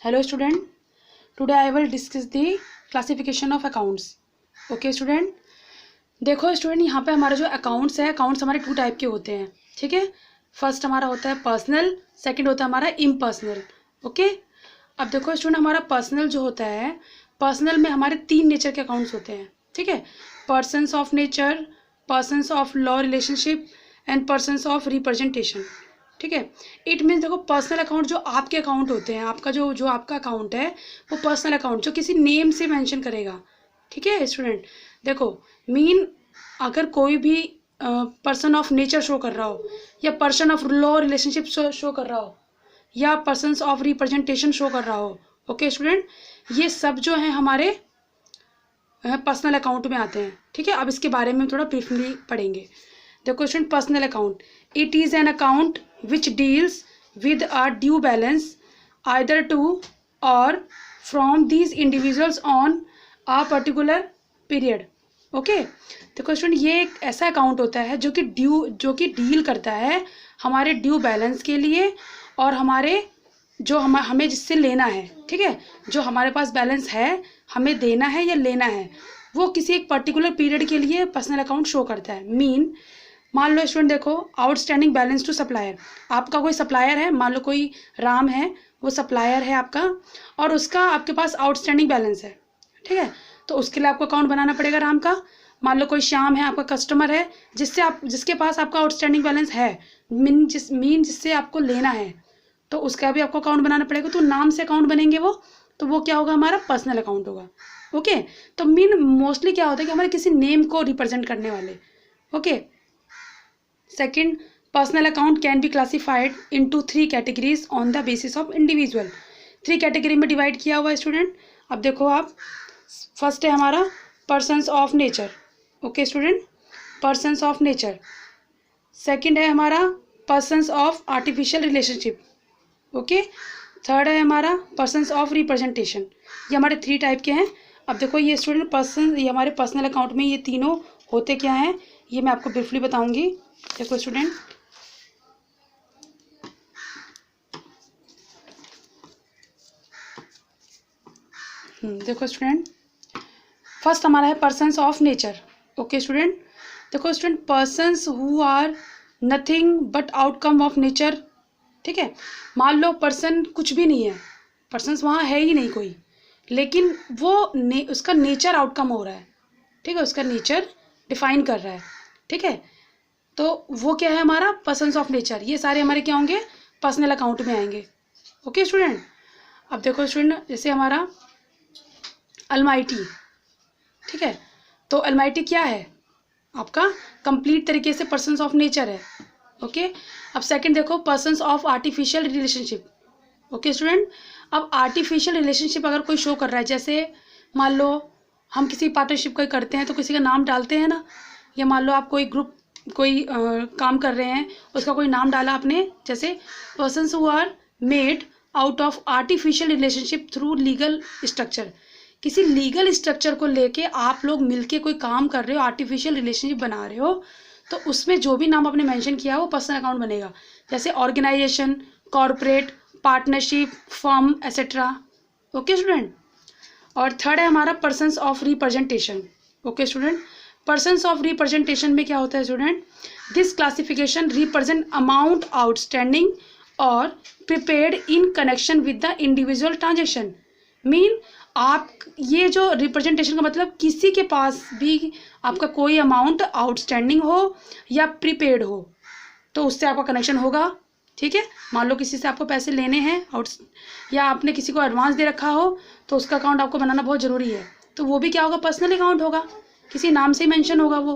Hello student, today I will discuss the classification of accounts. Okay student, देखो student यहाँ पे हमारा जो अकाउंट्स है, अकाउंट्स हमारे टू टाइप के होते हैं. ठीक है, फर्स्ट हमारा होता है पर्सनल, सेकंड होता है हमारा इम्पर्सनल. ओके, अब देखो स्टूडेंट हमारा पर्सनल जो होता है, पर्सनल में हमारे तीन नेचर के अकाउंट्स होते हैं. ठीक है, persons of nature, persons of law relationship and persons of representation. ठीक है, इट मीन्स देखो पर्सनल अकाउंट जो आपके अकाउंट होते हैं, आपका जो आपका अकाउंट है वो पर्सनल अकाउंट जो किसी नेम से मेंशन करेगा. ठीक है स्टूडेंट, देखो मीन अगर कोई भी पर्सन ऑफ नेचर शो कर रहा हो, या person of law relationship show कर रहा हो, या पर्सन्स ऑफ रिप्रेजेंटेशन शो कर रहा हो. ओके स्टूडेंट, ये सब जो है हमारे पर्सनल अकाउंट में आते हैं. ठीक है, अब इसके बारे में थोड़ा ब्रीफली पढ़ेंगे. देखो student, personal account it is an account which deals with a due balance either to or from these individuals on a particular period. Okay, देखो स्टूडेंट ये एक ऐसा अकाउंट होता है जो कि डील करता है हमारे ड्यू बैलेंस के लिए और हमारे जो हमें जिससे लेना है. ठीक है, जो हमारे पास बैलेंस है हमें देना है या लेना है, वो किसी एक पर्टिकुलर पीरियड के लिए पर्सनल अकाउंट शो करता है. मान लो स्टूडेंट देखो, आउटस्टैंडिंग बैलेंस टू सप्लायर. आपका कोई सप्लायर है, मान लो कोई राम है, वो सप्लायर है आपका, और उसका आपके पास आउटस्टैंडिंग बैलेंस है. ठीक है, तो उसके लिए आपको अकाउंट बनाना पड़ेगा राम का. मान लो कोई श्याम है, आपका कस्टमर है, जिसके पास आपका आउटस्टैंडिंग बैलेंस है, जिससे आपको लेना है, तो उसका भी आपको अकाउंट बनाना पड़ेगा. तो नाम से अकाउंट बनेंगे तो वो क्या होगा, हमारा पर्सनल अकाउंट होगा. ओके, तो मोस्टली क्या होता है कि हमारे किसी नेम को रिप्रेजेंट करने वाले. Okay, second, personal account can be classified into 3 categories on the basis of individual. 3 category में डिवाइड किया हुआ है स्टूडेंट. अब देखो आप, फर्स्ट है हमारा persons of nature. Okay student, persons of nature. Second है हमारा persons of artificial relationship. Okay, third है हमारा पर्सन्स ऑफ रिप्रेजेंटेशन. ये हमारे 3 टाइप के हैं. अब देखो ये स्टूडेंट पर्सन, ये हमारे पर्सनल अकाउंट में ये तीनों होते क्या हैं, ये मैं आपको ब्रीफली बताऊंगी. देखो स्टूडेंट, देखो स्टूडेंट, फर्स्ट हमारा है persons of nature. Okay student, देखो student, persons who are nothing but outcome of nature. ठीक है, मान लो पर्सन कुछ भी नहीं है, पर्सन्स वहाँ है ही नहीं कोई, लेकिन वो उसका नेचर आउटकम हो रहा है. ठीक है, उसका नेचर डिफाइन कर रहा है. ठीक है, तो वो क्या है, हमारा पर्सन्स ऑफ नेचर. ये सारे हमारे क्या होंगे, पर्सनल अकाउंट में आएंगे. ओके स्टूडेंट, अब देखो स्टूडेंट, जैसे हमारा अलमाइटी. ठीक है, तो अलमाइटी क्या है, आपका कंप्लीट तरीके से पर्सन्स ऑफ नेचर है. ओके, अब सेकंड देखो, persons of artificial relationship. Okay student, अब आर्टिफिशियल रिलेशनशिप अगर कोई शो कर रहा है, जैसे मान लो हम किसी पार्टनरशिप का करते हैं तो किसी का नाम डालते हैं ना, या मान लो आप कोई काम कर रहे हैं, उसका कोई नाम डाला आपने, जैसे persons who are made out of artificial relationship through legal structure. किसी लीगल स्ट्रक्चर को लेके आप लोग मिलके कोई काम कर रहे हो, आर्टिफिशियल रिलेशनशिप बना रहे हो, तो उसमें जो भी नाम आपने मेंशन किया वो पर्सनल अकाउंट बनेगा. जैसे organisation, corporate, partnership, firm etcetera. Okay student, और थर्ड है हमारा persons of representation. Okay student, persons of representation में क्या होता है student, this classification represent amount outstanding और prepared in connection with the individual transaction. Mean आप ये जो रिप्रेजेंटेशन का मतलब, किसी के पास भी आपका कोई अमाउंट आउटस्टैंडिंग हो या प्रीपेड हो तो उससे आपका कनेक्शन होगा. ठीक है, मान लो किसी से आपको पैसे लेने हैं या आपने किसी को एडवांस दे रखा हो, तो उसका अकाउंट आपको बनाना बहुत ज़रूरी है. तो वो भी क्या होगा, पर्सनल अकाउंट होगा, किसी नाम से ही मेंशन होगा वो.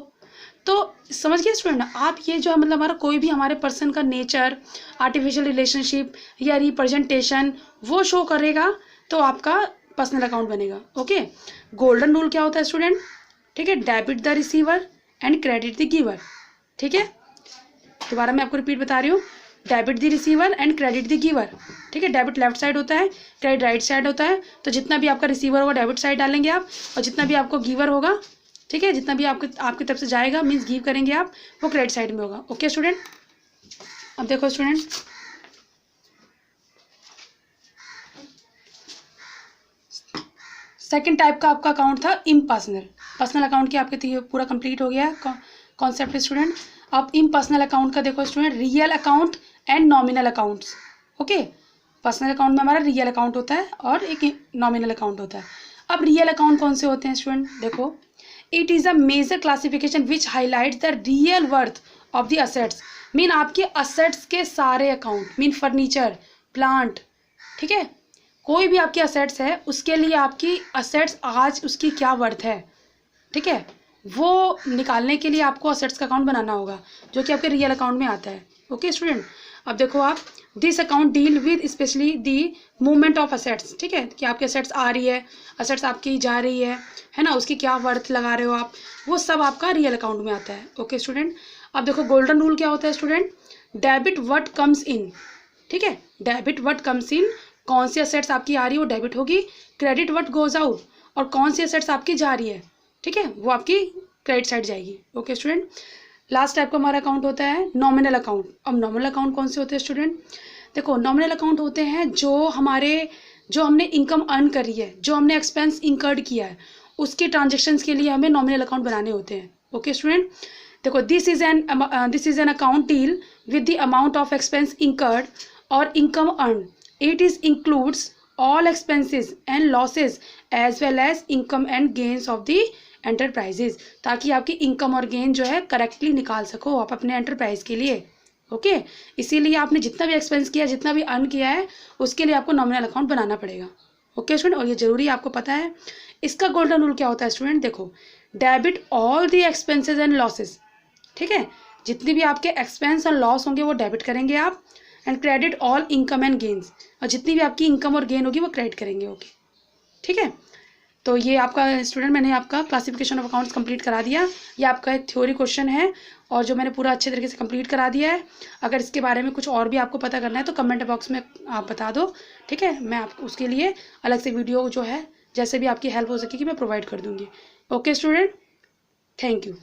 तो समझ गए स्टूडेंट आप, ये जो मतलब हमारा कोई भी हमारे पर्सन का नेचर, आर्टिफिशियल रिलेशनशिप या रिप्रेजेंटेशन वो शो करेगा तो आपका पर्सनल अकाउंट बनेगा. ओके, गोल्डन रूल क्या होता है स्टूडेंट, ठीक है, debit the receiver and credit the giver. ठीक है, दोबारा मैं आपको रिपीट बता रही हूँ, debit the receiver and credit the giver. ठीक है, डेबिट लेफ्ट साइड होता है, क्रेडिट राइट साइड होता है. तो जितना भी आपका रिसीवर होगा डेबिट साइड डालेंगे आप, और जितना भी आपको गिवर होगा, ठीक है, जितना भी आपकी तरफ से जाएगा मीन्स गिव करेंगे आप, वो क्रेडिट साइड में होगा. ओके स्टूडेंट, अब देखो स्टूडेंट, सेकंड टाइप का आपका अकाउंट था इम्पर्सनल। पर्सनल अकाउंट की आपके पूरा कंप्लीट हो गया कॉन्सेप्ट स्टूडेंट। अब इम्पर्सनल अकाउंट का देखो student, real account and nominal accounts. Okay, personal account में हमारा रियल अकाउंट होता है और एक नॉमिनल अकाउंट होता है। अब रियल अकाउंट कौन से होते हैं स्टूडेंट, देखो, it is a major classification which highlight the real worth of the assets. Mean आपके असेट्स के सारे अकाउंट, मीन फर्नीचर, प्लांट, ठीक है, कोई भी आपकी असेट्स है उसके लिए आपकी असेट्स आज उसकी क्या वर्थ है, ठीक है, वो निकालने के लिए आपको असेट्स का अकाउंट बनाना होगा जो कि आपके रियल अकाउंट में आता है। ओके स्टूडेंट, अब देखो आप, this account deal with specially the movement of assets, ठीक है, कि आपकी असेट्स आ रही है, असेट्स आपकी जा रही है ना, उसकी क्या वर्थ लगा रहे हो आप, वो सब आपका रियल अकाउंट में आता है। ओके स्टूडेंट, अब देखो गोल्डन रूल क्या होता है student, debit what comes in, ठीक है, डेबिट व्हाट कम्स इन, कौन सी असेट्स आपकी आ रही है वो डेबिट होगी, क्रेडिट व्हाट गोज आउट, और कौन सी असेट्स आपकी जा रही है, ठीक है, वो आपकी क्रेडिट साइड जाएगी। ओके स्टूडेंट, लास्ट टाइप का हमारा अकाउंट होता है नॉमिनल अकाउंट। अब नॉमिनल अकाउंट कौन से होते हैं स्टूडेंट, देखो, नॉमिनल अकाउंट होते हैं जो हमने इनकम अर्न करी है, जो हमने एक्सपेंस इंकर्ड किया है, उसके ट्रांजेक्शन्स के लिए हमें नॉमिनल अकाउंट बनाने होते हैं। ओके स्टूडेंट, देखो, this is an account deal with the amount of expense incurred और income earn. It is includes all expenses and losses as well as income and gains of the enterprises, ताकि आपकी income और gain जो है correctly निकाल सको आप अपने एंटरप्राइज के लिए। ओके, इसीलिए आपने जितना भी एक्सपेंस किया, जितना भी अर्न किया है, उसके लिए आपको नॉमिनल अकाउंट बनाना पड़ेगा। ओके स्टूडेंट, और ये जरूरी आपको पता है। इसका गोल्डन रूल क्या होता है स्टूडेंट, देखो, debit all the expenses and losses, ठीक है, जितनी भी आपके एक्सपेंस और लॉस होंगे वो डेबिट करेंगे आप, and credit all income and gains, और जितनी भी आपकी इनकम और गेन होगी वो क्रेडिट करेंगे। ओके, ठीक है, तो ये आपका स्टूडेंट, मैंने आपका क्लासिफिकेशन ऑफ अकाउंट्स कंप्लीट करा दिया। ये आपका एक थ्योरी क्वेश्चन है और जो मैंने पूरा अच्छे तरीके से कंप्लीट करा दिया है। अगर इसके बारे में कुछ और भी आपको पता करना है तो कमेंट बॉक्स में आप बता दो, ठीक है, मैं आपको उसके लिए अलग से वीडियो जो है जैसे भी आपकी हेल्प हो सकेगी मैं प्रोवाइड कर दूँगी। Okay student, thank you.